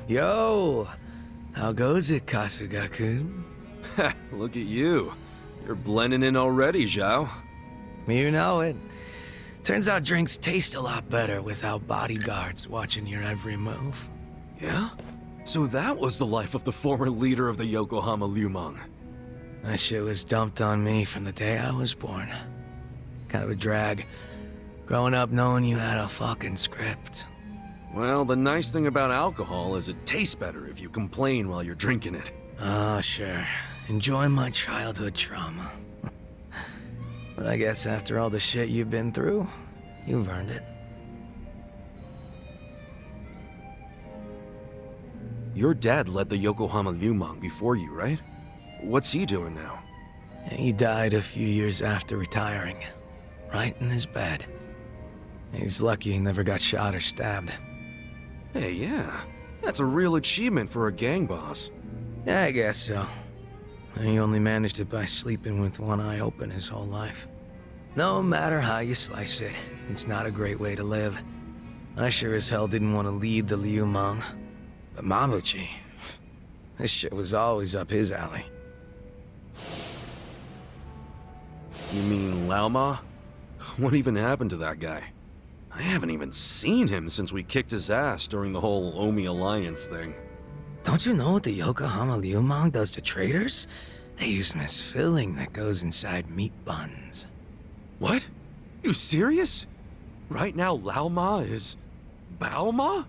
Yo! How goes it, Kasuga-kun? Look at you. You're blending in already, Zhao. You know it. Turns out drinks taste a lot better without bodyguards watching your every move. Yeah? So that was the life of the former leader of the Yokohama Liumang. That shit was dumped on me from the day I was born. Kind of a drag. Growing up knowing you had a fucking script. Well, the nice thing about alcohol is it tastes better if you complain while you're drinking it. Ah, sure. Enjoy my childhood trauma. But I guess after all the shit you've been through, you've earned it. Your dad led the Yokohama Liumang before you, right? What's he doing now? He died a few years after retiring. Right in his bed. He's lucky he never got shot or stabbed. Hey, yeah. That's a real achievement for a gang boss. Yeah, I guess so. He only managed it by sleeping with one eye open his whole life. No matter how you slice it, it's not a great way to live. I sure as hell didn't want to lead the Liumang. But Mabuchi, this shit was always up his alley. You mean Laoma? What even happened to that guy? I haven't even seen him since we kicked his ass during the whole Omi Alliance thing. Don't you know what the Yokohama Liumang does to traders? They use this filling that goes inside meat buns. What? You serious? Right now Laoma is... Baoma?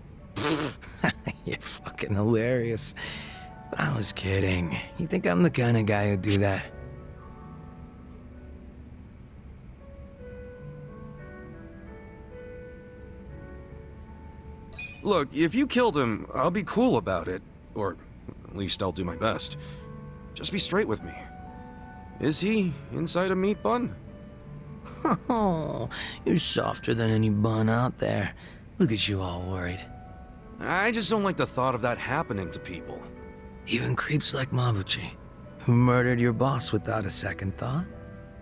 You're fucking hilarious. But I was kidding. You think I'm the kind of guy who'd do that? Look, if you killed him, I'll be cool about it. Or at least I'll do my best. Just be straight with me. Is he inside a meat bun? Oh, you're softer than any bun out there. Look at you all worried. I just don't like the thought of that happening to people. Even creeps like Mabuchi, who murdered your boss without a second thought.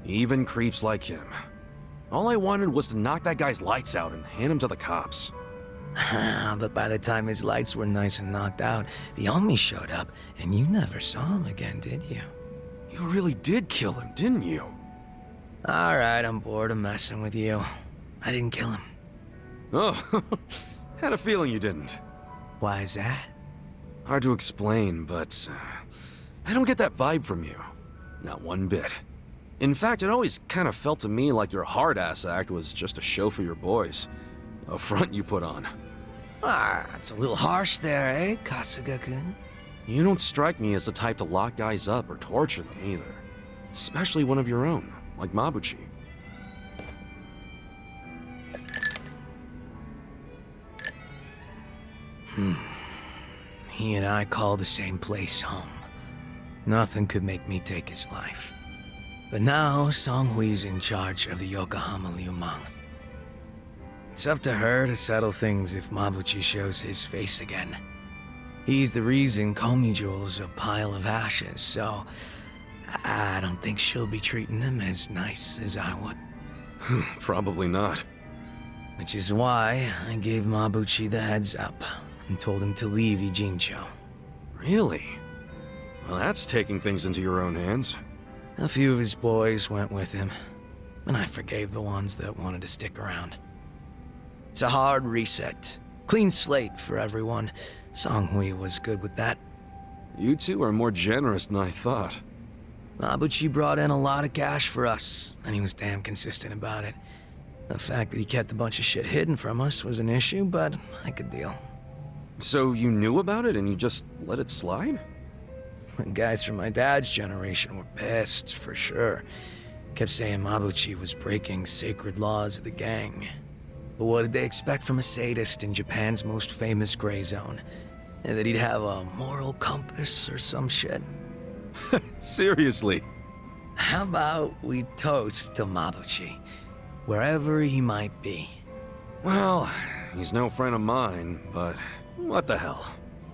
Even creeps like him. All I wanted was to knock that guy's lights out and hand him to the cops. But by the time his lights were nice and knocked out, the Omi showed up, and you never saw him again, did you? You really did kill him, didn't you? Alright, I'm bored of messing with you. I didn't kill him. Oh, had a feeling you didn't. Why is that? Hard to explain, but I don't get that vibe from you. Not one bit. In fact, it always kind of felt to me like your hard-ass act was just a show for your boys. A front you put on. Ah, that's a little harsh there, eh, Kasuga-kun? You don't strike me as the type to lock guys up or torture them either. Especially one of your own, like Mabuchi. He and I call the same place home. Nothing could make me take his life. But now, Songhui's in charge of the Yokohama Liumang. It's up to her to settle things if Mabuchi shows his face again. He's the reason Komi-jewel's a pile of ashes, so I don't think she'll be treating him as nice as I would. Probably not. Which is why I gave Mabuchi the heads up and told him to leave Ijincho. Really? Well, that's taking things into your own hands. A few of his boys went with him, and I forgave the ones that wanted to stick around. It's a hard reset. Clean slate for everyone. Songhui was good with that. You two are more generous than I thought. Mabuchi brought in a lot of cash for us, and he was damn consistent about it. The fact that he kept a bunch of shit hidden from us was an issue, but I could deal. So you knew about it and you just let it slide? The guys from my dad's generation were pissed, for sure. Kept saying Mabuchi was breaking sacred laws of the gang. But what did they expect from a sadist in Japan's most famous gray zone? That he'd have a moral compass or some shit? Seriously? How about we toast to Mabuchi, wherever he might be? Well, he's no friend of mine, but what the hell.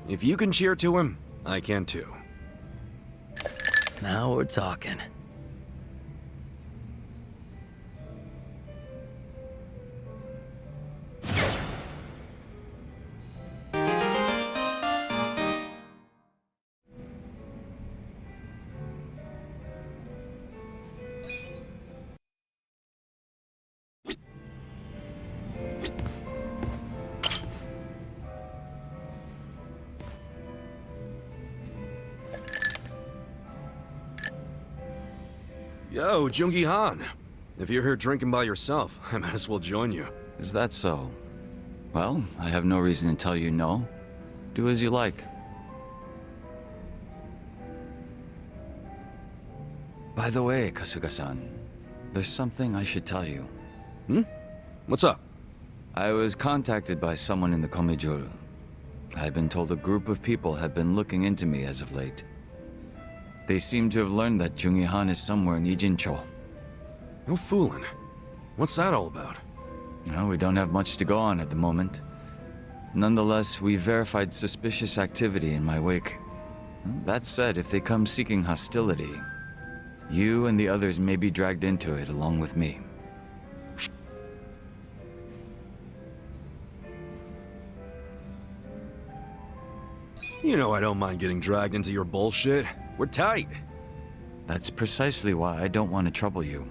If you can cheer to him, I can too. Now we're talking. Yo, Jungi Han. If you're here drinking by yourself, I might as well join you. Is that so? Well, I have no reason to tell you no. Do as you like. By the way, Kasuga-san, there's something I should tell you. What's up? I was contacted by someone in the Komijuru. I've been told a group of people have been looking into me as of late. They seem to have learned that Jungi Han is somewhere in Ijincho. No fooling. What's that all about? No, we don't have much to go on at the moment. Nonetheless, we verified suspicious activity in my wake. That said, if they come seeking hostility, you and the others may be dragged into it along with me. You know I don't mind getting dragged into your bullshit. We're tight. That's precisely why I don't want to trouble you.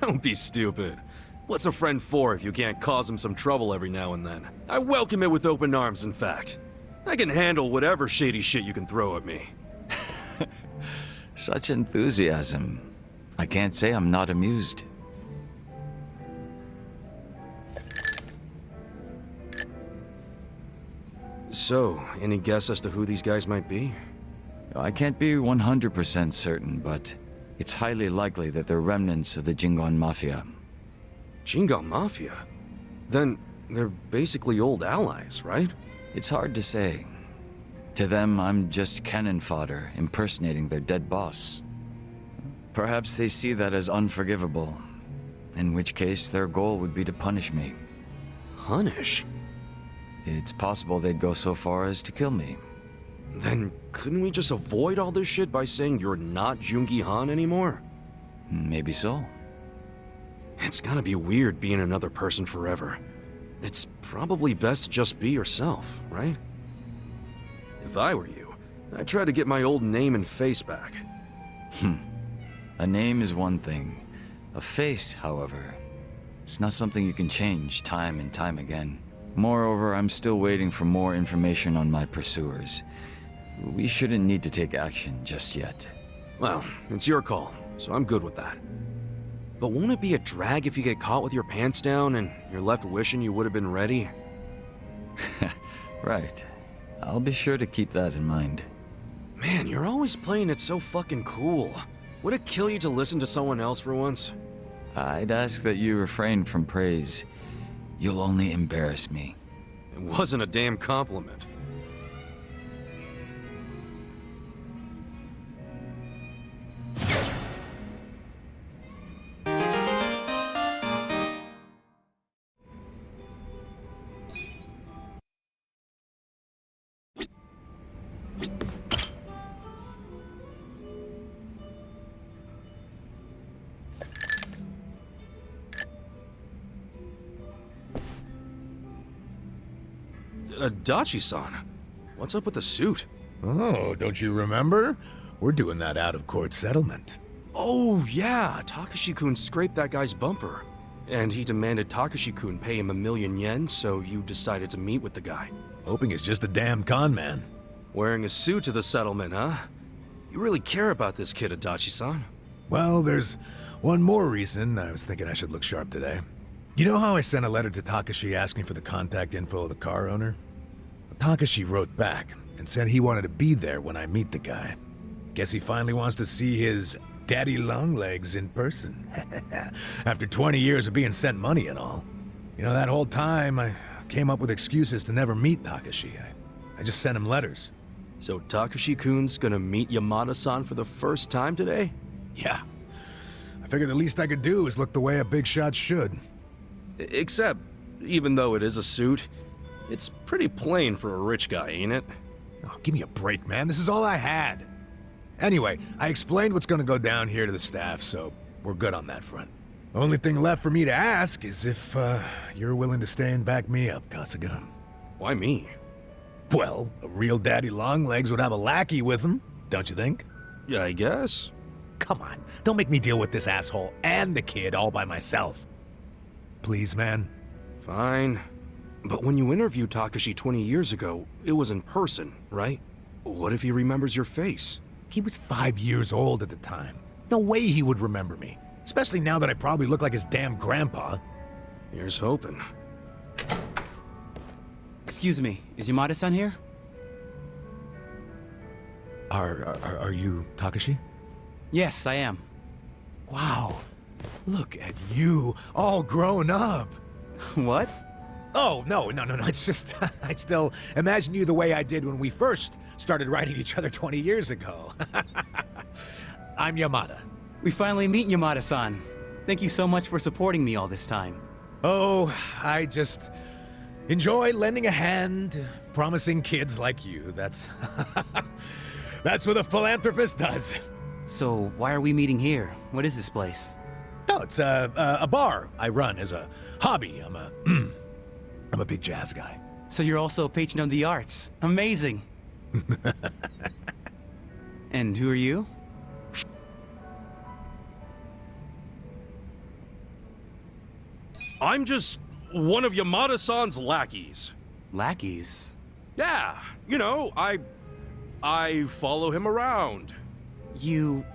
Don't be stupid. What's a friend for if you can't cause him some trouble every now and then? I welcome it with open arms, in fact. I can handle whatever shady shit you can throw at me. Such enthusiasm. I can't say I'm not amused. So, any guess as to who these guys might be? I can't be 100% certain, but it's highly likely that they're remnants of the Jingon Mafia. Jingon Mafia? Then they're basically old allies, right? It's hard to say. To them, I'm just cannon fodder, impersonating their dead boss. Perhaps they see that as unforgivable, in which case their goal would be to punish me. Punish? It's possible they'd go so far as to kill me. Then couldn't we just avoid all this shit by saying you're not Jungi Han anymore? Maybe so. It's gotta be weird being another person forever. It's probably best to just be yourself, right? If I were you, I'd try to get my old name and face back. A name is one thing. A face, however, it's not something you can change time and time again. Moreover, I'm still waiting for more information on my pursuers. We shouldn't need to take action just yet. Well, it's your call, so I'm good with that. But won't it be a drag if you get caught with your pants down and you're left wishing you would have been ready? Right. I'll be sure to keep that in mind. Man, you're always playing it so fucking cool. Would it kill you to listen to someone else for once? I'd ask that you refrain from praise. You'll only embarrass me. It wasn't a damn compliment. Dachi-san, what's up with the suit? Oh, don't you remember? We're doing that out-of-court settlement. Oh, yeah, Takashi-kun scraped that guy's bumper. And he demanded Takashi-kun pay him 1,000,000 yen, so you decided to meet with the guy. Hoping it's just a damn con man. Wearing a suit to the settlement, huh? You really care about this kid, Adachi-san. Well, there's one more reason I was thinking I should look sharp today. You know how I sent a letter to Takashi asking for the contact info of the car owner? Takashi wrote back and said he wanted to be there when I meet the guy. Guess he finally wants to see his daddy longlegs in person. After 20 years of being sent money and all. You know, that whole time I came up with excuses to never meet Takashi. I just sent him letters. So Takashi-kun's gonna meet Yamada-san for the first time today? Yeah. I figured the least I could do is look the way a big shot should. Except, even though it is a suit, it's pretty plain for a rich guy, ain't it? Oh, give me a break, man. This is all I had. Anyway, I explained what's gonna go down here to the staff, so we're good on that front. Only thing left for me to ask is if, you're willing to stay and back me up, Kasuga. Why me? Well, a real daddy longlegs would have a lackey with him, don't you think? Yeah, I guess. Come on, don't make me deal with this asshole and the kid all by myself. Please, man. Fine. But when you interviewed Takashi 20 years ago, it was in person, right? What if he remembers your face? He was 5 years old at the time. No way he would remember me. Especially now that I probably look like his damn grandpa. Here's hoping. Excuse me, is Yamada-san here? Are you Takashi? Yes, I am. Wow. Look at you, all grown up. What? Oh, no. It's just, I still imagine you the way I did when we first started writing each other 20 years ago. I'm Yamada. We finally meet Yamada-san. Thank you so much for supporting me all this time. Oh, I just enjoy lending a hand to promising kids like you. That's what a philanthropist does. So, why are we meeting here? What is this place? No, it's a bar I run as a hobby. I'm a big jazz guy. So you're also a patron of the arts. Amazing. And who are you? I'm just one of Yamada-san's lackeys. Lackeys. Yeah, you know, I follow him around. You...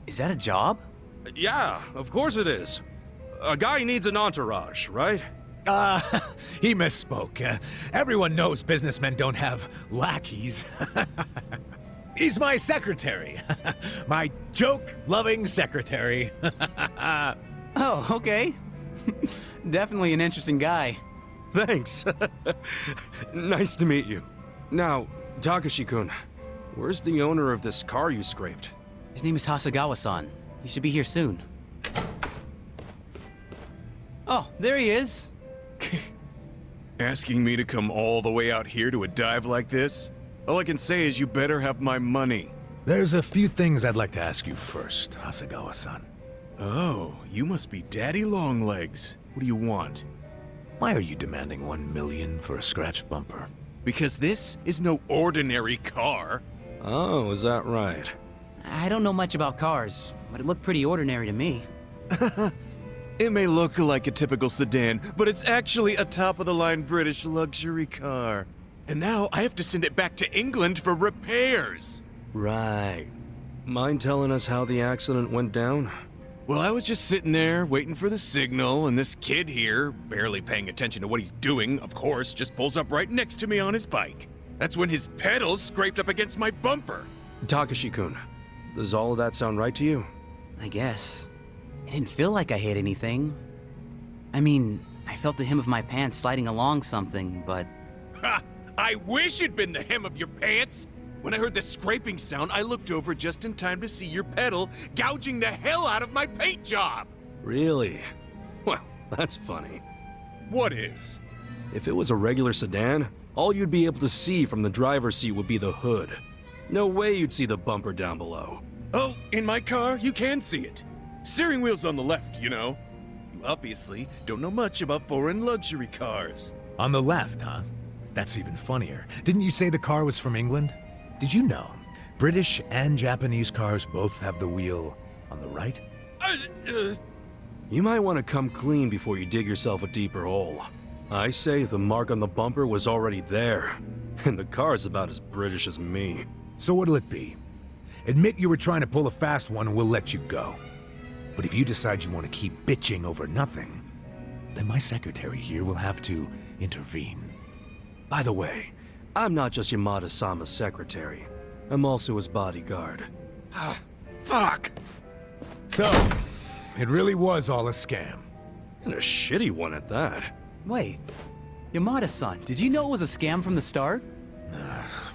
Is that a job? Yeah, of course it is. A guy needs an entourage, right? He misspoke. Everyone knows businessmen don't have lackeys. He's my secretary. My joke-loving secretary. Oh, okay. Definitely an interesting guy. Thanks. Nice to meet you. Now, Takashi-kun, where's the owner of this car you scraped? His name is Hasegawa-san. He should be here soon. Oh, there he is. Asking me to come all the way out here to a dive like this? All I can say is you better have my money. There's a few things I'd like to ask you first, Hasegawa-san. Oh, you must be Daddy Longlegs. What do you want? Why are you demanding $1 million for a scratch bumper? Because this is no ordinary car. Oh, is that right? I don't know much about cars, but it looked pretty ordinary to me. It may look like a typical sedan, but it's actually a top-of-the-line British luxury car. And now I have to send it back to England for repairs. Right. Mind telling us how the accident went down? Well, I was just sitting there waiting for the signal, and this kid here, barely paying attention to what he's doing, of course, just pulls up right next to me on his bike. That's when his pedals scraped up against my bumper. Takashi-kun, does all of that sound right to you? I guess. It didn't feel like I hit anything. I mean, I felt the hem of my pants sliding along something, but... Ha! I wish it'd been the hem of your pants! When I heard the scraping sound, I looked over just in time to see your pedal gouging the hell out of my paint job! Really? Well, that's funny. What is? If it was a regular sedan, all you'd be able to see from the driver's seat would be the hood. No way you'd see the bumper down below. Oh, in my car, you can see it. Steering wheel's on the left, you know. You obviously don't know much about foreign luxury cars. On the left, huh? That's even funnier. Didn't you say the car was from England? Did you know British and Japanese cars both have the wheel on the right? You might want to come clean before you dig yourself a deeper hole. I say the mark on the bumper was already there, and the car's about as British as me. So what'll it be? Admit you were trying to pull a fast one and we'll let you go. But if you decide you want to keep bitching over nothing, then my secretary here will have to intervene. By the way, I'm not just Yamada-sama's secretary. I'm also his bodyguard. Fuck! So, it really was all a scam. And a shitty one at that. Wait. Yamada-san, did you know it was a scam from the start?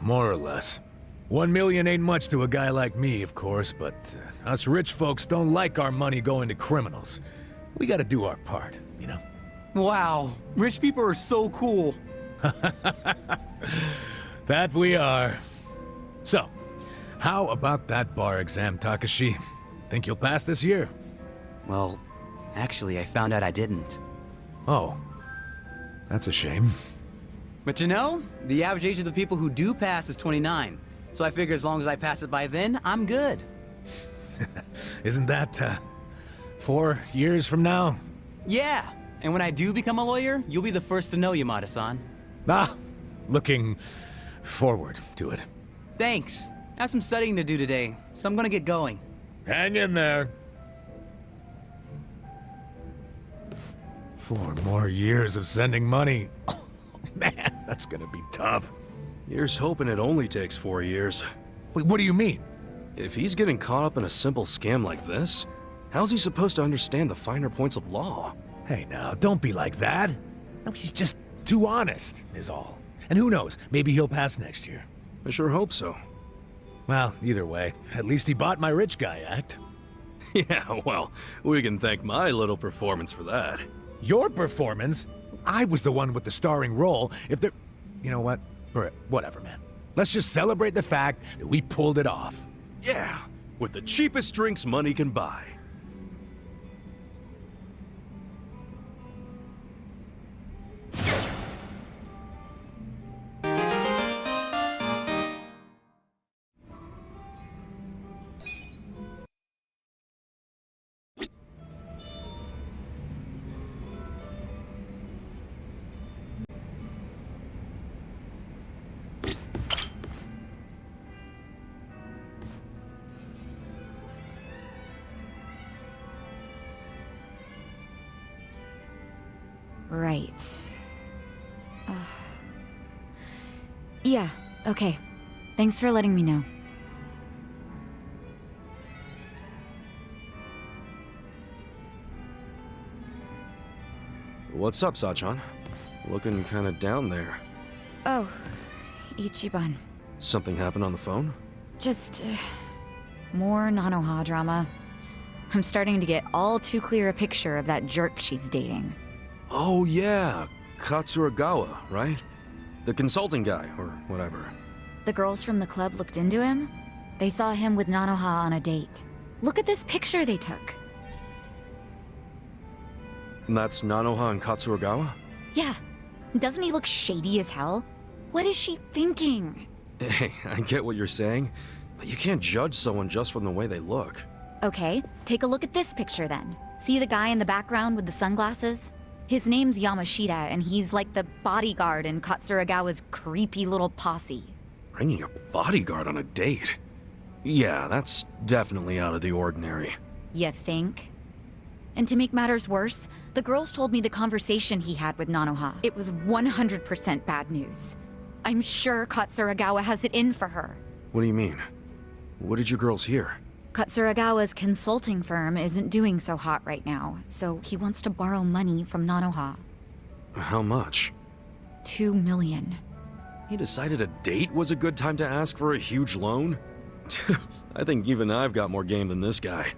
More or less. 1 million ain't much to a guy like me, of course, but us rich folks don't like our money going to criminals. We gotta do our part, you know? Wow, rich people are so cool. That we are. So, how about that bar exam, Takashi? Think you'll pass this year? Well, actually, I found out I didn't. Oh, that's a shame. But you know, the average age of the people who do pass is 29. So I figure as long as I pass it by then, I'm good. Isn't that, 4 years from now? Yeah, and when I do become a lawyer, you'll be the first to know, Yamada-san. Ah, looking forward to it. Thanks. I have some studying to do today, so I'm gonna get going. Hang in there. 4 more years of sending money. Oh, man, that's gonna be tough. Here's hoping it only takes 4 years. Wait, what do you mean? If he's getting caught up in a simple scam like this, how's he supposed to understand the finer points of law? Hey now, don't be like that. No, he's just too honest, is all. And who knows, maybe he'll pass next year. I sure hope so. Well, either way, at least he bought my rich guy act. Yeah, well, we can thank my little performance for that. Your performance? I was the one with the starring role. If there... You know what? Whatever, man. Let's just celebrate the fact that we pulled it off. Yeah, with the cheapest drinks money can buy. Right. Yeah, okay. Thanks for letting me know. What's up, Sachan? Looking kinda down there. Oh, Ichiban. Something happened on the phone? Just more Nanoha drama. I'm starting to get all too clear a picture of that jerk she's dating. Oh yeah, Katsuragawa, right? The consulting guy, or whatever. The girls from the club looked into him. They saw him with Nanoha on a date. Look at this picture they took. And that's Nanoha and Katsuragawa? Yeah. Doesn't he look shady as hell? What is she thinking? Hey, I get what you're saying, but you can't judge someone just from the way they look. Okay, take a look at this picture then. See the guy in the background with the sunglasses? His name's Yamashita, and he's like the bodyguard in Katsuragawa's creepy little posse. Bringing a bodyguard on a date? Yeah, that's definitely out of the ordinary. You think? And to make matters worse, the girls told me the conversation he had with Nanoha. It was 100% bad news. I'm sure Katsuragawa has it in for her. What do you mean? What did you girls hear? Katsuragawa's consulting firm isn't doing so hot right now, so he wants to borrow money from Nanoha. How much? 2 million. He decided a date was a good time to ask for a huge loan? I think even I've got more game than this guy.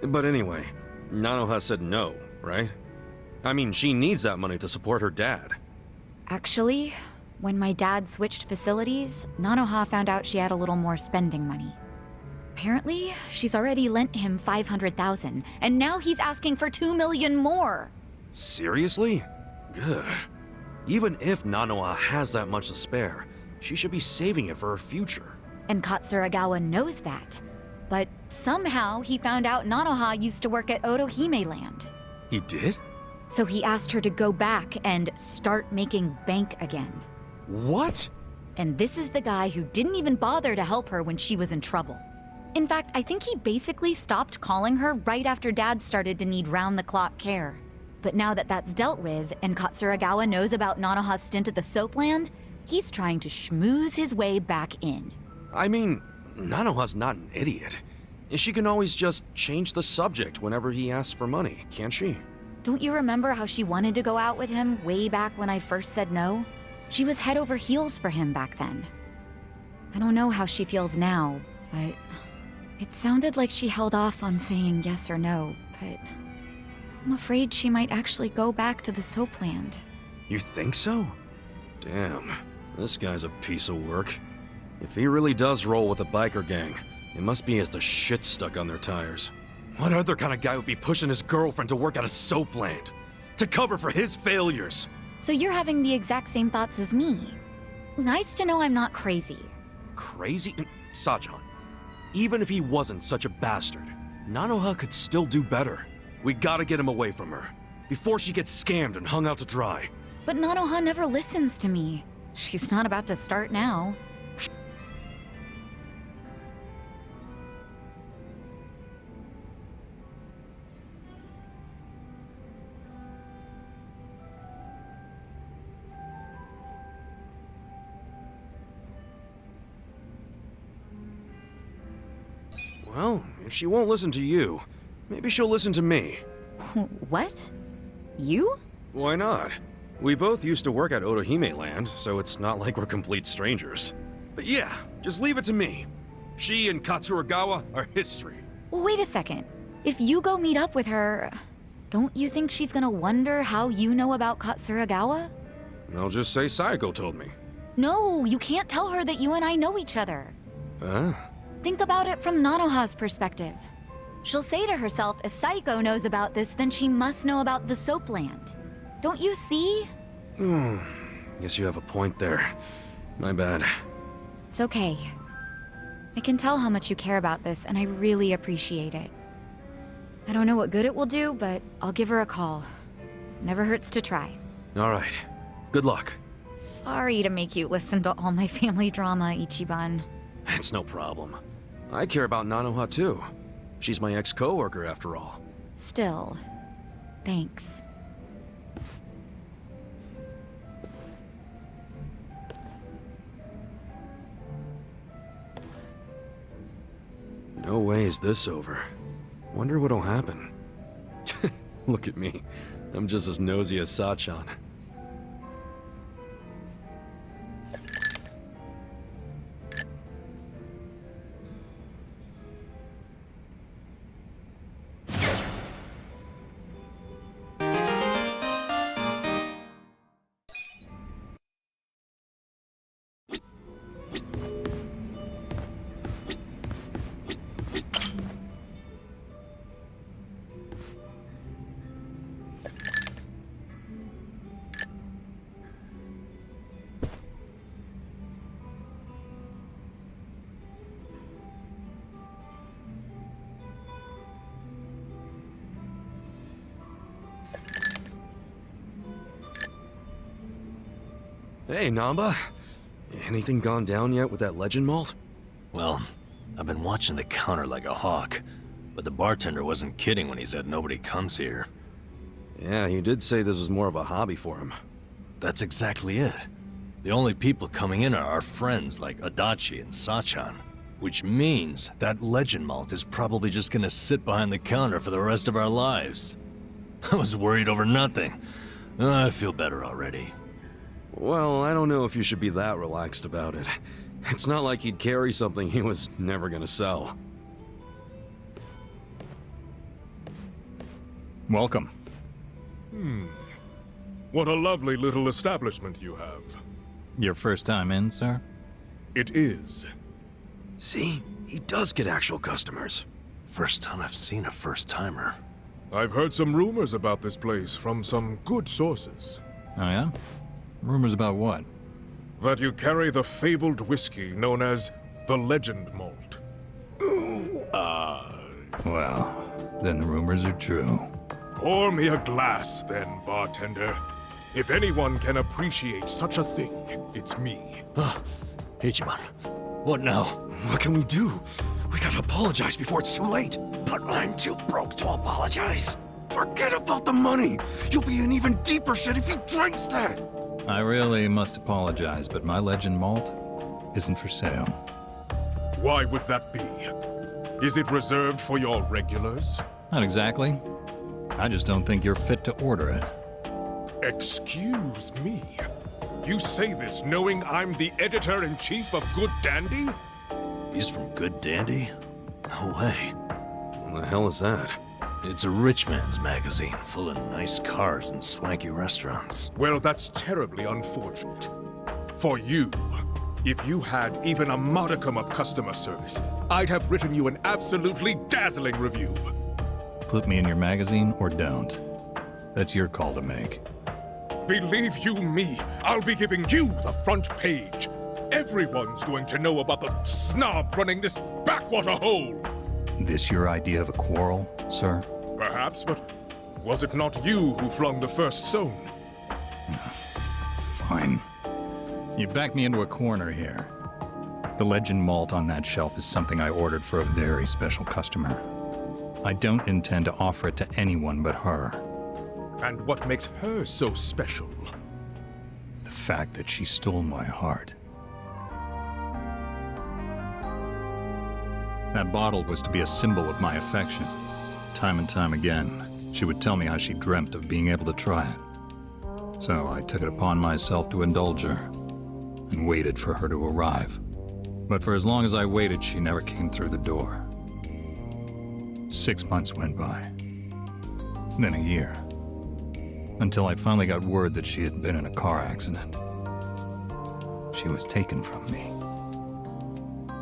But anyway, Nanoha said no, right? I mean, she needs that money to support her dad. Actually, when my dad switched facilities, Nanoha found out she had a little more spending money. Apparently, she's already lent him 500,000, and now he's asking for 2 million more. Seriously? Good. Even if Nanoha has that much to spare, she should be saving it for her future. And Katsuragawa knows that. But somehow he found out Nanoha used to work at Otohime Land. He did? So he asked her to go back and start making bank again. What? And this is the guy who didn't even bother to help her when she was in trouble. In fact, I think he basically stopped calling her right after Dad started to need round-the-clock care. But now that that's dealt with, and Katsuragawa knows about Nanoha's stint at the Soapland, he's trying to schmooze his way back in. I mean, Nanoha's not an idiot. She can always just change the subject whenever he asks for money, can't she? Don't you remember how she wanted to go out with him way back when I first said no? She was head over heels for him back then. I don't know how she feels now, but it sounded like she held off on saying yes or no, but I'm afraid she might actually go back to the Soapland. You think so? Damn, this guy's a piece of work. If he really does roll with a biker gang, it must be as the shit stuck on their tires. What other kind of guy would be pushing his girlfriend to work at a Soapland? To cover for his failures? So you're having the exact same thoughts as me. Nice to know I'm not crazy. Crazy? Sachan, even if he wasn't such a bastard, Nanoha could still do better. We gotta get him away from her, before she gets scammed and hung out to dry. But Nanoha never listens to me. She's not about to start now. Well, if she won't listen to you, maybe she'll listen to me. What? You? Why not? We both used to work at Otohime Land, so it's not like we're complete strangers. But yeah, just leave it to me. She and Katsuragawa are history. Well, wait a second. If you go meet up with her, don't you think she's gonna wonder how you know about Katsuragawa? I'll just say Sayako told me. No, you can't tell her that you and I know each other. Huh? Think about it from Nanoha's perspective. She'll say to herself, if Saiko knows about this, then she must know about the Soapland. Don't you see? Guess you have a point there. My bad. It's okay. I can tell how much you care about this, and I really appreciate it. I don't know what good it will do, but I'll give her a call. Never hurts to try. Alright. Good luck. Sorry to make you listen to all my family drama, Ichiban. It's no problem. I care about Nanoha too. She's my ex-coworker after all. Still, thanks. No way is this over. Wonder what'll happen. Look at me. I'm just as nosy as Sachan. Hey, Namba. Anything gone down yet with that legend malt? Well, I've been watching the counter like a hawk, but the bartender wasn't kidding when he said nobody comes here. Yeah, he did say this was more of a hobby for him. That's exactly it. The only people coming in are our friends like Adachi and Sachan, which means that legend malt is probably just gonna sit behind the counter for the rest of our lives. I was worried over nothing. I feel better already. Well, I don't know if you should be that relaxed about it. It's not like he'd carry something he was never gonna sell. Welcome. What a lovely little establishment you have. Your first time in, sir? It is. See? He does get actual customers. First time I've seen a first-timer. I've heard some rumors about this place from some good sources. Oh yeah? Rumors about what? That you carry the fabled whiskey known as the Legend Malt. Well, then the rumors are true. Pour me a glass, then, bartender. If anyone can appreciate such a thing, it's me. Ichiban, what now? What can we do? We gotta apologize before it's too late. But I'm too broke to apologize. Forget about the money. You'll be in even deeper shit if he drinks that. I really must apologize, but my legend malt isn't for sale. Why would that be? Is it reserved for your regulars? Not exactly. I just don't think you're fit to order it. Excuse me. You say this knowing I'm the editor-in-chief of Good Dandy? He's from Good Dandy? No way. What the hell is that? It's a rich man's magazine, full of nice cars and swanky restaurants. Well, that's terribly unfortunate. For you, if you had even a modicum of customer service, I'd have written you an absolutely dazzling review. Put me in your magazine or don't. That's your call to make. Believe you me, I'll be giving you the front page. Everyone's going to know about the snob running this backwater hole. This your idea of a quarrel, sir? Perhaps, but was it not you who flung the first stone? Fine. You backed me into a corner here. The legend malt on that shelf is something I ordered for a very special customer. I don't intend to offer it to anyone but her. And what makes her so special? The fact that she stole my heart. That bottle was to be a symbol of my affection. Time and time again, she would tell me how she dreamt of being able to try it. So I took it upon myself to indulge her, and waited for her to arrive. But for as long as I waited, she never came through the door. 6 months went by. Then a year. Until I finally got word that she had been in a car accident. She was taken from me.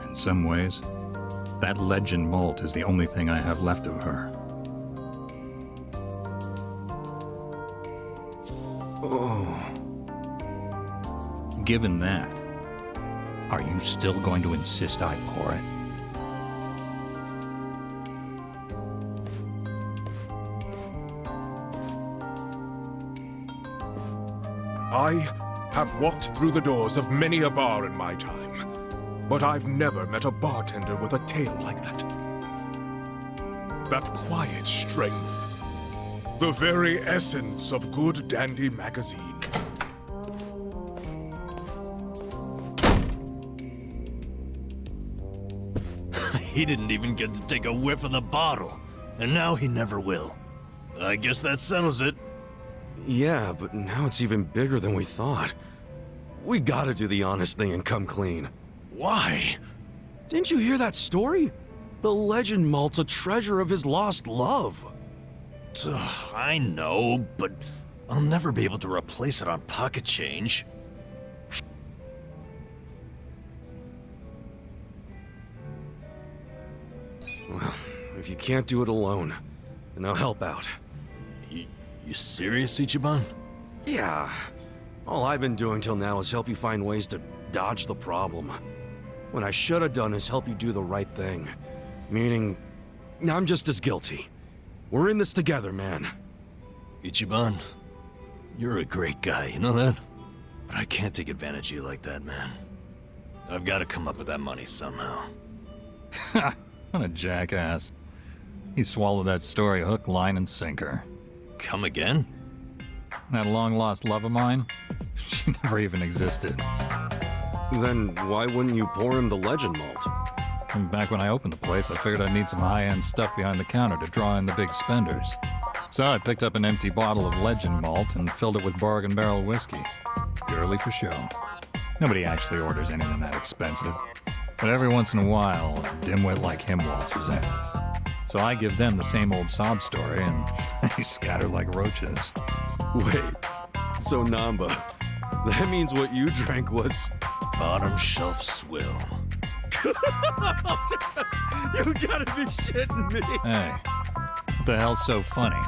In some ways, that legend malt is the only thing I have left of her. Oh. Given that, are you still going to insist I pour it? I have walked through the doors of many a bar in my time, but I've never met a bartender with a tale like that. That quiet strength. The very essence of good dandy magazine. He didn't even get to take a whiff of the bottle, and now he never will. I guess that settles it. Yeah, but now it's even bigger than we thought. We gotta do the honest thing and come clean. Why? Didn't you hear that story? The legend malt's a treasure of his lost love. I know, but I'll never be able to replace it on pocket change. Well, if you can't do it alone, then I'll help out. You serious, Ichiban? Yeah. All I've been doing till now is help you find ways to dodge the problem. What I should have done is help you do the right thing. Meaning, I'm just as guilty. We're in this together, man. Ichiban, you're a great guy, you know that? But I can't take advantage of you like that, man. I've got to come up with that money somehow. Ha! What a jackass. He swallowed that story hook, line, and sinker. Come again? That long-lost love of mine? She never even existed. Then why wouldn't you pour him the legend malt? And back when I opened the place, I figured I'd need some high-end stuff behind the counter to draw in the big spenders. So I picked up an empty bottle of legend malt and filled it with bargain barrel whiskey. Purely for show. Nobody actually orders anything that expensive. But every once in a while, a dimwit like him waltzes in. So I give them the same old sob story, and they scatter like roaches. Wait, so Namba, that means what you drank was... Bottom shelf swill. You gotta be shitting me! Hey, what the hell's so funny?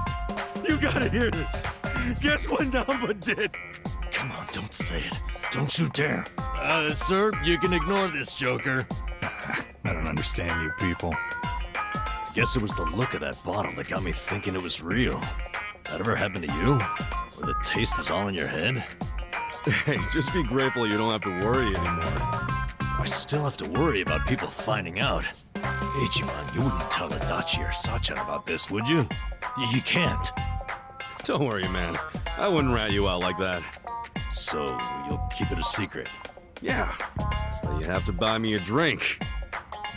You gotta hear this! Guess what Namba did? Come on, don't say it. Don't you dare. Sir, you can ignore this, Joker. I don't understand you people. Guess it was the look of that bottle that got me thinking it was real. That ever happened to you? Where the taste is all in your head? Hey, just be grateful you don't have to worry anymore. I still have to worry about people finding out. Ichiban, you wouldn't tell Adachi or Sachan about this, would you? You can't. Don't worry, man. I wouldn't rat you out like that. So, you'll keep it a secret? Yeah. But you have to buy me a drink.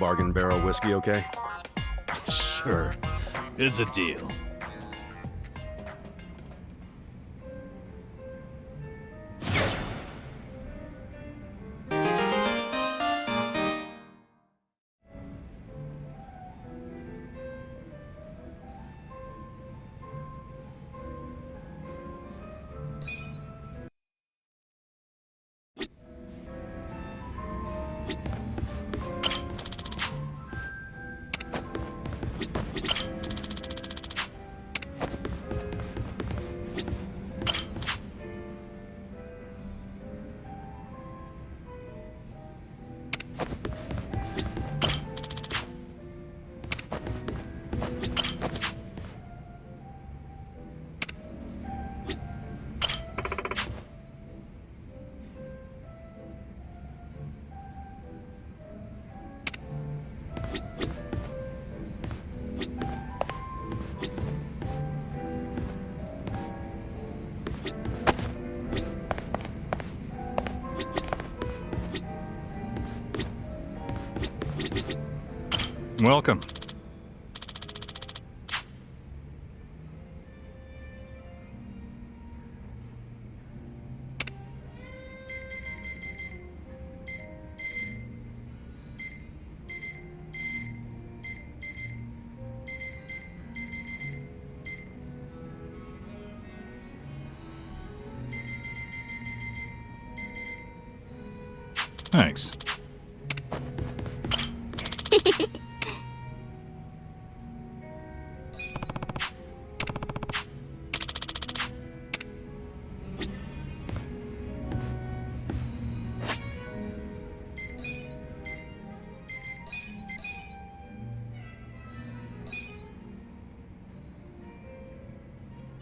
Bargain barrel whiskey, okay? Sure. It's a deal. Welcome. Thanks.